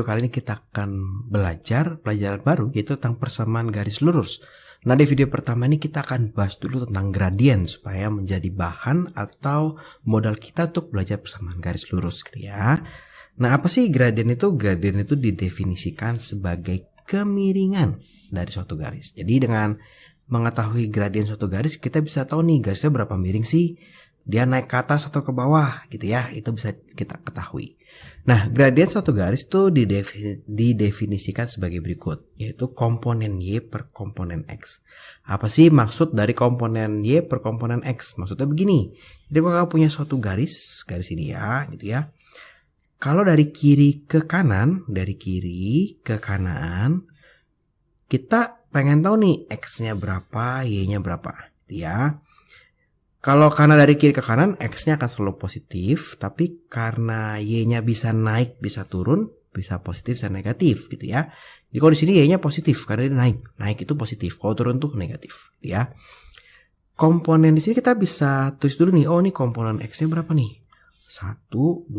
Kali ini kita akan belajar pelajaran baru yaitu tentang persamaan garis lurus. Nah, di video pertama ini kita akan bahas dulu tentang gradien supaya menjadi bahan atau modal kita untuk belajar persamaan garis lurus gitu ya. Nah, apa sih gradien itu? Gradien itu didefinisikan sebagai kemiringan dari suatu garis. Jadi dengan mengetahui gradien suatu garis, kita bisa tahu nih garisnya berapa miring sih? Dia naik ke atas atau ke bawah gitu ya. Itu bisa kita ketahui. Nah, gradien suatu garis itu didefinisikan sebagai berikut, yaitu komponen Y per komponen X. Apa sih maksud dari komponen Y per komponen X? Maksudnya begini, jadi kalau kamu punya suatu garis ini ya, gitu ya. Kalau dari kiri ke kanan, kita pengen tahu nih X-nya berapa, Y-nya berapa, gitu ya. Kalau karena dari kiri ke kanan, X-nya akan selalu positif, tapi karena Y-nya bisa naik, bisa turun, bisa positif, bisa negatif, gitu ya. Jadi kalau di sini Y-nya positif, karena dia naik itu positif, kalau turun tuh negatif, gitu ya. Komponen di sini kita bisa tulis dulu nih, oh ini komponen X-nya berapa nih? 1, 2,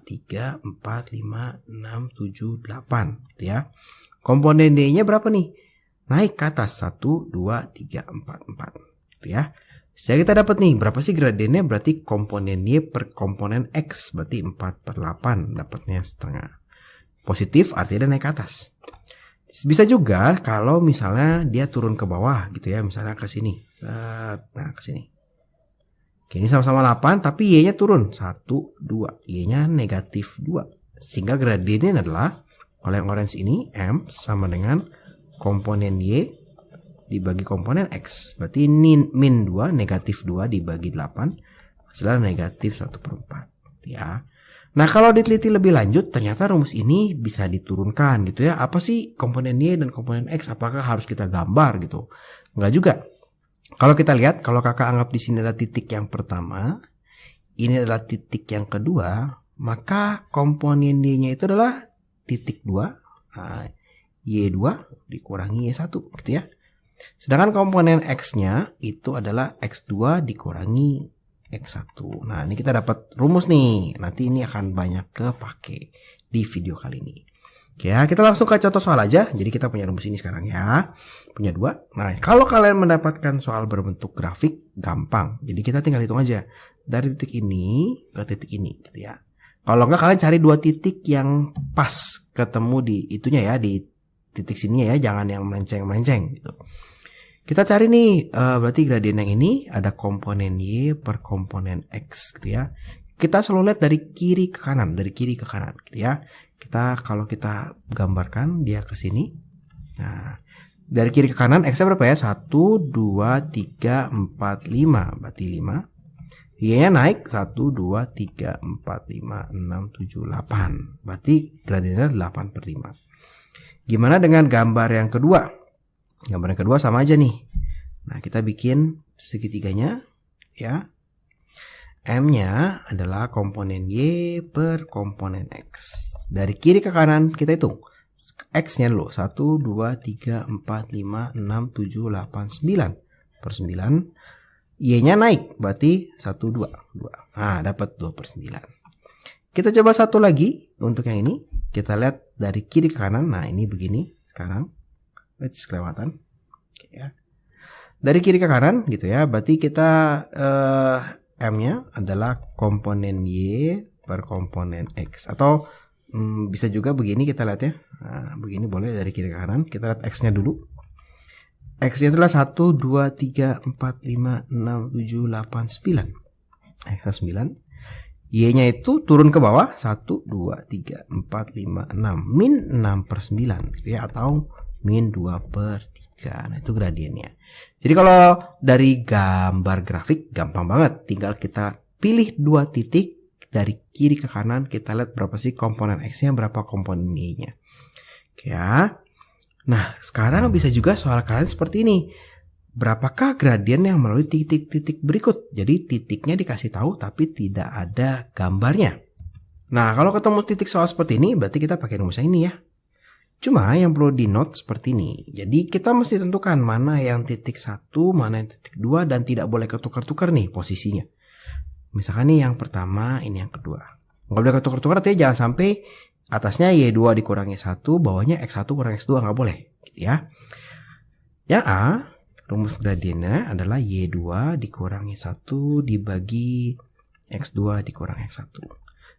3, 4, 5, 6, 7, 8, gitu ya. Komponen Y-nya berapa nih? Naik ke atas, 1, 2, 3, 4, 4, gitu ya. Saya kita dapat nih, berapa sih gradiennya? Berarti komponen Y per komponen X, berarti 4/8, dapatnya setengah. Positif artinya dia naik ke atas. Bisa juga kalau misalnya dia turun ke bawah gitu ya, misalnya ke sini. Nah, ke sini. Oke, ini sama-sama 8, tapi Y-nya turun. 1, 2, Y-nya negatif 2. Sehingga gradiennya adalah, kalau yang orange ini, M sama dengan komponen Y dibagi komponen X, berarti ini min 2, negatif 2 dibagi 8, hasilnya negatif 1/4 ya. Nah, kalau diteliti lebih lanjut, ternyata rumus ini bisa diturunkan gitu ya. Apa sih komponen Y dan komponen X? Apakah harus kita gambar gitu? Enggak juga. Kalau kita lihat, kalau kakak anggap di sini adalah titik yang pertama, ini adalah titik yang kedua, maka komponen Y-nya itu adalah titik 2, nah, Y2 dikurangi Y1 gitu ya. Sedangkan komponen X-nya itu adalah X2 dikurangi X1. Nah, ini kita dapat rumus nih. Nanti ini akan banyak kepake di video kali ini. Oke ya, kita langsung ke contoh soal aja. Jadi kita punya rumus ini sekarang ya. Punya 2. Nah, kalau kalian mendapatkan soal berbentuk grafik, gampang. Jadi kita tinggal hitung aja. Dari titik ini ke titik ini gitu ya. Kalau enggak kalian cari 2 titik yang pas ketemu di itunya ya, di titik sini ya, jangan yang melenceng-melenceng gitu. Kita cari nih, berarti gradien yang ini ada komponen Y per komponen X gitu ya. Kita selalu lihat dari kiri ke kanan, gitu ya. Kalau kita gambarkan dia ke sini. Nah, dari kiri ke kanan X-nya berapa ya? 1, 2, 3, 4, 5, berarti 5. Y-nya naik 1, 2, 3, 4, 5, 6, 7, 8. Berarti gradiennya 8/5. Gimana dengan gambar yang kedua? Gambar yang kedua sama aja nih. Nah, kita bikin segitiganya ya. M-nya adalah komponen Y per komponen X. Dari kiri ke kanan kita hitung. X-nya dulu. 1, 2, 3, 4, 5, 6, 7, 8, 9. Per 9. Y-nya naik. Berarti 1, 2. Nah, dapat 2/9. Kita coba satu lagi untuk yang ini. Kita lihat dari kiri ke kanan. Nah, ini begini sekarang. Kelewatan. Oke ya. Dari kiri ke kanan gitu ya. Berarti kita M-nya adalah komponen Y per komponen X. Atau bisa juga begini kita lihat ya. Nah, begini boleh dari kiri ke kanan. Kita lihat X-nya dulu. X-nya adalah 1, 2, 3, 4, 5, 6, 7, 8, 9. X-nya 9. Y-nya itu turun ke bawah 1, 2, 3, 4, 5, 6. Min 6/9 gitu ya. Atau min 2/3. Nah, itu gradiennya. Jadi kalau dari gambar grafik gampang banget. Tinggal kita pilih 2 titik. Dari kiri ke kanan kita lihat berapa sih komponen X-nya, berapa komponen Y-nya. Oke ya. Nah, sekarang bisa juga soal kalian seperti ini. Berapakah gradien yang melalui titik-titik berikut? Jadi titiknya dikasih tahu tapi tidak ada gambarnya. Nah, kalau ketemu titik soal seperti ini berarti kita pakai rumus yang ini ya. Cuma yang perlu di note seperti ini. Jadi kita mesti tentukan mana yang titik 1, mana yang titik 2 dan tidak boleh ketukar-tukar nih posisinya. Misalkan nih yang pertama, ini yang kedua. Nggak boleh ketukar-tukar artinya jangan sampai atasnya Y2 dikurangi 1, bawahnya X1 kurang X2, nggak boleh gitu ya. Yang A, rumus gradiennya adalah Y2 dikurangi 1 dibagi X2 dikurang X1.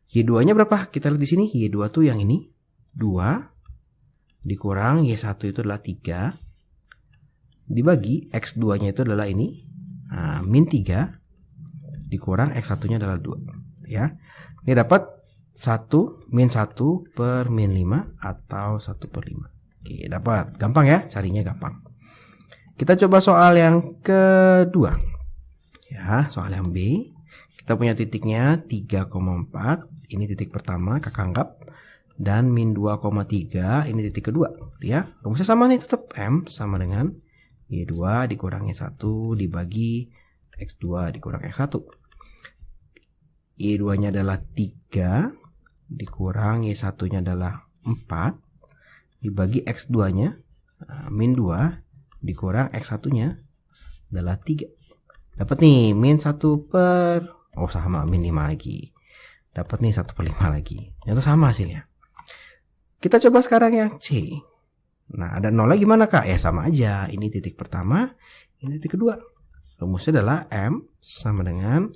Y2 nya berapa? Kita lihat di sini, Y2 tuh yang ini 2 dikurang Y1 itu adalah 3 dibagi X2 nya itu adalah ini min 3 dikurang X1 nya adalah 2 ya. Ini dapat 1 min 1 per min 5 atau 1 per 5. Oke, dapat. Gampang ya, carinya gampang. Kita coba soal yang kedua. Ya, soal yang B. Kita punya titiknya 3,4. Ini titik pertama, kakak anggap. Dan min 2,3, ini titik kedua. Ya, rumusnya sama nih, tetap M sama dengan Y2 dikurangi 1 dibagi X2 dikurang X1. Y2 nya adalah 3 dikurang Y1 nya adalah 4 dibagi X2 nya min 2 dikurang X1 nya adalah 3. Dapat nih min 1 per sama min 5 lagi. Dapat nih 1 per 5 lagi. Itu sama hasilnya. Kita coba sekarang yang C. Nah, ada 0 lagi mana kak? Ya sama aja. Ini titik pertama, ini titik kedua. Rumusnya adalah M sama dengan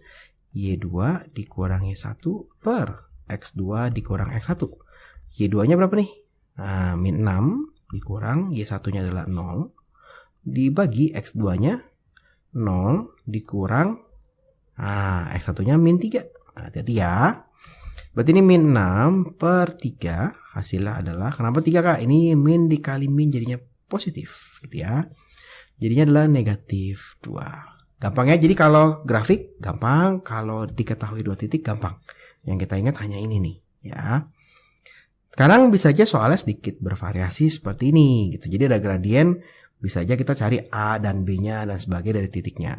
Y2 dikurangi 1 per X2 dikurang X1. Y2 nya berapa nih? Nah, min 6 dikurang Y1 nya adalah 0 dibagi X2 nya 0 dikurang X1 nya min 3. Hati-hati ya. Berarti ini min 6 per 3 hasilnya adalah, kenapa 3 kak? Ini min dikali min jadinya positif gitu ya. Jadinya adalah negatif 2. Gampang ya, jadi kalau grafik gampang, kalau diketahui 2 titik gampang. Yang kita ingat hanya ini nih ya. Sekarang bisa aja soalnya sedikit bervariasi seperti ini gitu. Jadi ada gradien, bisa aja kita cari A dan B nya dan sebagainya dari titiknya.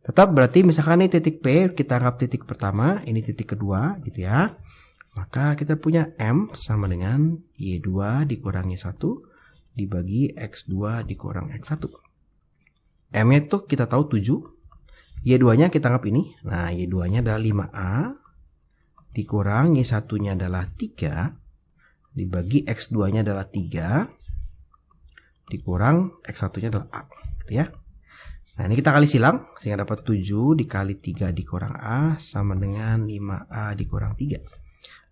Tetap berarti misalkan ini titik P, kita anggap titik pertama, ini titik kedua gitu ya. Maka kita punya M sama dengan Y2 dikurangi 1 dibagi X2 dikurang X1. M nya itu kita tahu 7. Y2 nya kita anggap ini. Nah, Y2 nya adalah 5A dikurang Y1 nya adalah 3 dibagi X2 nya adalah 3 dikurang X1 nya adalah A gitu ya. Nah, ini kita kali silang sehingga dapat 7 dikali 3 dikurang A sama dengan 5A dikurang 3.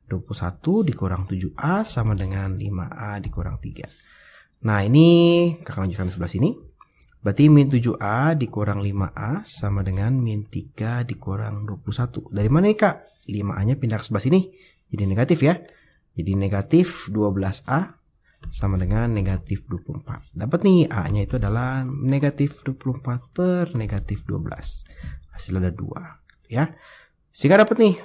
21 dikurang 7A sama dengan 5A dikurang 3. Nah, ini kakak lanjutkan sebelah sini. Berarti min 7A dikurang 5A sama dengan min 3 dikurang 21. Dari mana nih kak? 5A nya pindah ke sebelah sini. Jadi negatif ya. Jadi negatif 12A sama dengan negatif 24. Dapat nih A nya itu adalah negatif 24 per negatif 12. Hasilnya ada 2 ya. Sehingga dapat nih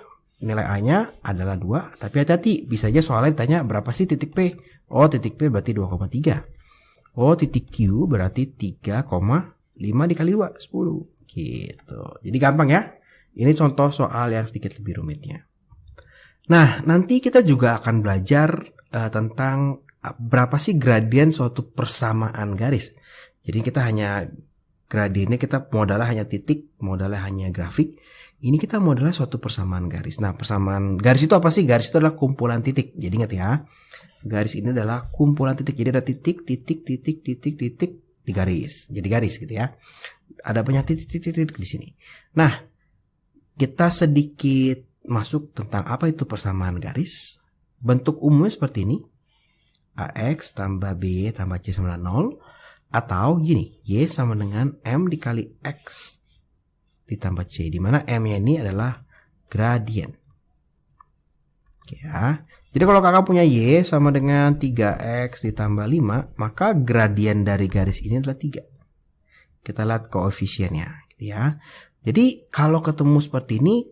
nilai A nya adalah 2. Tapi hati-hati, bisa aja soalnya ditanya berapa sih titik P. Oh, titik P berarti 2,3. Oh, titik Q berarti 3,5 dikali 2, 10. Gitu. Jadi gampang ya. Ini contoh soal yang sedikit lebih rumitnya. Nah, nanti kita juga akan belajar tentang berapa sih gradien suatu persamaan garis. Jadi kita hanya gradiennya, kita modalnya hanya titik, modalnya hanya grafik. Ini kita modalnya suatu persamaan garis. Nah, persamaan garis itu apa sih? Garis itu adalah kumpulan titik. Jadi ingat ya. Garis ini adalah kumpulan titik. Jadi ada titik, titik, titik, titik, titik di garis. Jadi garis gitu ya. Ada banyak titik-titik di sini. Nah, kita sedikit masuk tentang apa itu persamaan garis. Bentuk umumnya seperti ini. AX tambah B tambah C sama dengan 0. Atau gini, Y sama dengan M dikali X ditambah C. Dimana M-nya ini adalah gradien. Oke ya. Jadi kalau kakak punya Y sama dengan 3X ditambah 5, maka gradien dari garis ini adalah 3. Kita lihat koefisiennya gitu ya. Jadi kalau ketemu seperti ini,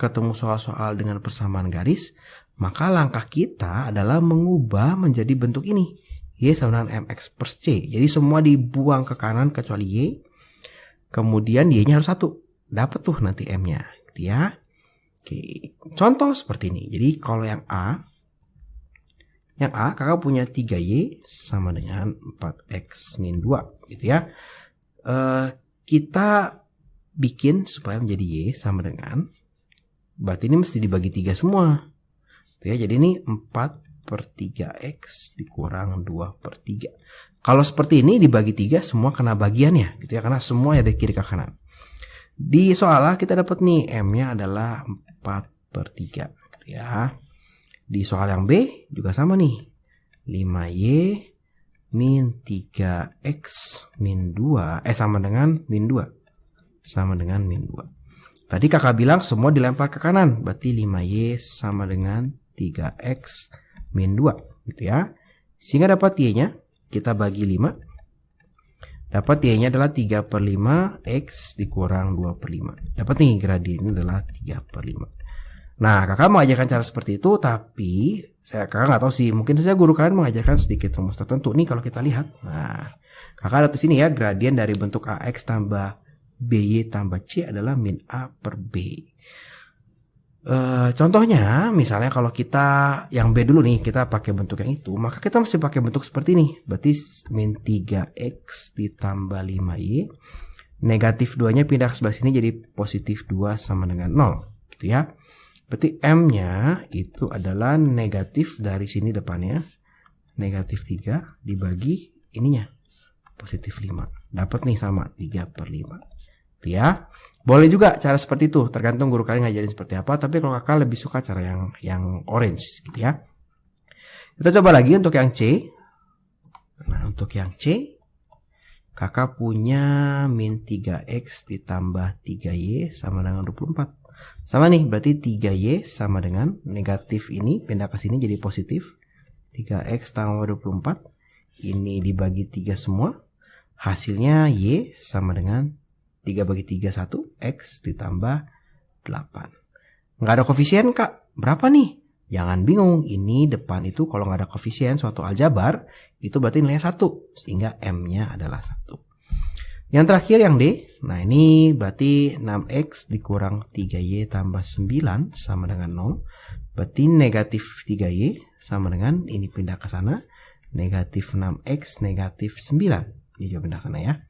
ketemu soal-soal dengan persamaan garis, maka langkah kita adalah mengubah menjadi bentuk ini. Y sama dengan MX per C. Jadi semua dibuang ke kanan kecuali Y. Kemudian Y-nya harus 1. Dapat tuh nanti M-nya gitu ya. Oke, contoh seperti ini. Jadi kalau yang A kakak punya 3Y sama dengan 4X min 2 gitu ya. Kita bikin supaya menjadi Y sama dengan, berarti ini mesti dibagi 3 semua. Ya, jadi ini 4/3X dikurang 2/3. Kalau seperti ini dibagi 3 semua kena bagiannya gitu ya, karena semua ya dari kiri ke kanan. Di soal A kita dapat nih M-nya adalah 4/3 gitu ya. Di soal yang B juga sama nih. 5Y min 3X min 2 sama dengan min 2. Sama dengan min 2. Tadi kakak bilang semua dilempar ke kanan, berarti 5Y sama dengan 3X min 2 gitu ya. Sehingga dapat Y-nya kita bagi 5. Dapat Y-nya adalah 3/5 X dikurang 2/5. Dapat nih gradiennya adalah 3/5. Nah, kakak mengajarkan cara seperti itu, tapi kakak nggak tahu sih, mungkin saja guru kalian mengajarkan sedikit rumus tertentu. Nih kalau kita lihat, nah kakak ada di sini ya, gradien dari bentuk AX tambah BY tambah C adalah min A per B. Contohnya misalnya kalau kita yang B dulu nih, kita pakai bentuk yang itu, maka kita masih pakai bentuk seperti ini. Berarti min 3X ditambah 5Y, negatif 2 nya pindah ke sebelah sini jadi positif 2 sama dengan 0 gitu ya. Berarti M-nya itu adalah negatif dari sini depannya, negatif 3 dibagi ininya positif 5. Dapat nih sama 3/5 gitu ya. Boleh juga cara seperti itu, tergantung guru kalian ngajarin seperti apa, tapi kalau kakak lebih suka cara yang orange gitu ya. Kita coba lagi untuk yang C. Nah, untuk yang C kakak punya min 3X ditambah 3Y sama dengan 24. Sama nih, berarti 3Y sama dengan negatif ini pindah ke sini jadi positif 3X tambah 24. Ini dibagi 3 semua, hasilnya Y sama dengan 3 bagi 3 1, X ditambah 8. Nggak ada koefisien kak, berapa nih? Jangan bingung, ini depan itu kalau nggak ada koefisien suatu aljabar itu berarti nilainya 1, sehingga M-nya adalah 1. Yang terakhir yang D, nah ini berarti 6X dikurang 3Y tambah 9 sama dengan 0. Berarti negatif 3Y sama dengan, ini pindah ke sana, negatif 6X negatif 9. Ini juga pindah ke sana ya.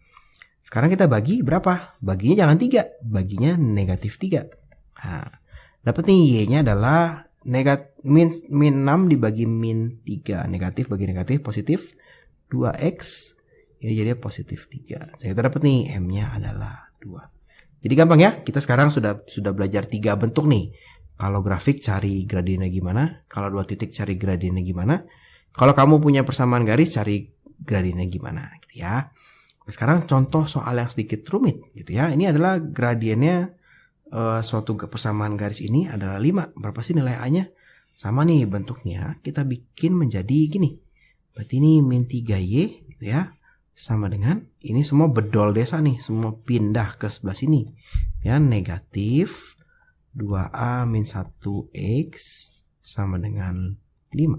Sekarang kita bagi berapa? Baginya jangan 3, baginya negatif 3. Nah, dapat nih Y-nya adalah min 6 dibagi min 3. Negatif bagi negatif positif 2X. Ini jadi positif 3. Saya kita dapat nih M-nya adalah 2. Jadi gampang ya. Kita sekarang sudah belajar 3 bentuk nih. Kalau grafik cari gradiennya gimana? Kalau 2 titik cari gradiennya gimana? Kalau kamu punya persamaan garis cari gradiennya gimana gitu ya. Sekarang contoh soal yang sedikit rumit gitu ya. Ini adalah gradiennya suatu persamaan garis ini adalah 5. Berapa sih nilai A-nya? Sama nih bentuknya. Kita bikin menjadi gini. Berarti ini min 3Y gitu ya. Sama dengan ini semua bedol desa nih. Semua pindah ke sebelah sini. Ya, negatif 2A min 1X sama dengan 5.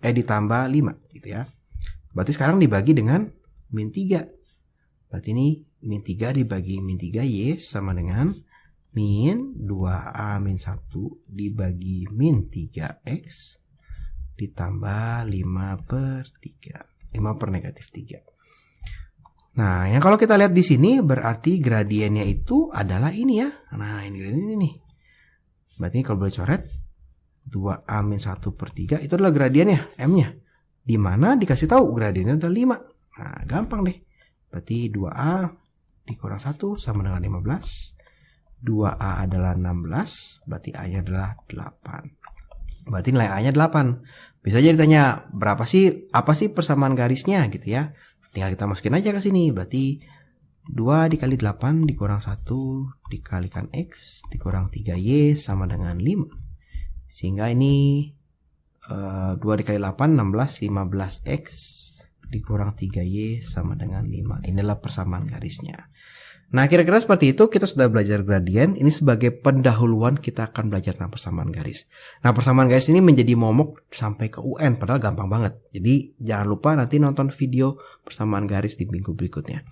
Ditambah 5 gitu ya. Berarti sekarang dibagi dengan min 3. Berarti ini min 3 dibagi min 3Y sama dengan min 2A min 1 dibagi min 3X ditambah 5/3. 5 per negatif 3. Nah, yang kalau kita lihat di sini berarti gradiennya itu adalah ini ya. Nah, ini nih. Berarti kalau boleh coret 2A min 1/3 itu adalah gradiennya, M-nya. Di mana dikasih tahu gradiennya adalah 5. Nah, gampang deh. Berarti 2A dikurang 1 sama dengan 15. 2A adalah 16. Berarti A-nya adalah 8. Berarti nilai A-nya 8. Bisa aja ditanya, apa sih persamaan garisnya gitu ya. Tinggal kita masukin aja ke sini. Berarti 2 dikali 8 dikurang 1 dikalikan X dikurang 3Y sama dengan 5. Sehingga ini 2 dikali 8, 16, 15X dikurang 3Y sama dengan 5. Inilah persamaan garisnya. Nah, kira-kira seperti itu kita sudah belajar gradien. Ini sebagai pendahuluan kita akan belajar tentang persamaan garis. Nah, persamaan garis ini menjadi momok sampai ke UN, padahal gampang banget. Jadi jangan lupa nanti nonton video persamaan garis di minggu berikutnya.